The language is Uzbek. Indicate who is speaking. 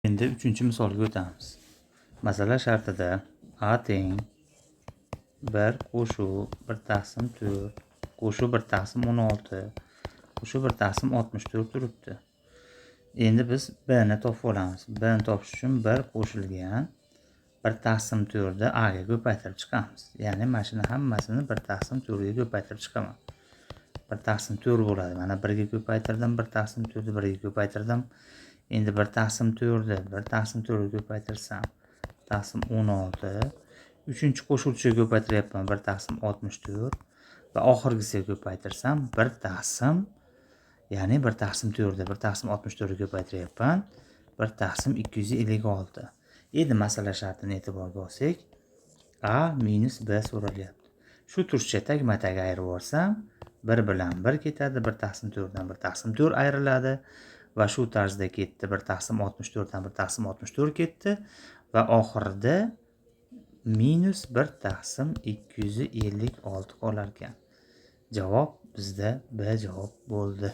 Speaker 1: Endi 3-misolga o'tamiz. Masala shartida A teng 1 qo'shuv 1 taqsim 4 qo'shuv 1 taqsim 16 qo'shuv 1 taqsim 64 turibdi. Endi biz B ni topib olamiz. B ni topish uchun 1 qo'shilgan 1 taqsim 4 ni A ga ko'paytirib chiqamiz. Ya'ni mana shuni hammasini 1 taqsim 4 ga ko'paytirib chiqaman. 1 taqsim 4 bo'ladi. Mana 1 ga ko'paytirdim, 1 taqsim 4 ni 1 ga ko'paytirdim. Endi 1 taqsim 4 ni 1 taqsim 4 ga ko'paytirsam, taqsim 16. 3-chi qo'shuvchiga ko'paytiryapman 1 taqsim 64 va oxirgisiga ko'paytirsam 1 taqsim, ya'ni 1 taqsim 4 ni 1 taqsim 64 ga ko'paytiryapman 1 taqsim 256. Endi masala shartini e'tiborga olsak, A minus B so'ralyapti. Shu turshcha tagma-tag ayirib olsam 1 bilan 1 ketadi, 1 taqsim 4 dan 1 taqsim 4 ayriladi va shu tarzda ketdi. 1 taqsim 64 dan 1 taqsim 64 ketdi va oxirida minus 1 taqsim 256 qolar ekan. Javob bizda B javob bo'ldi.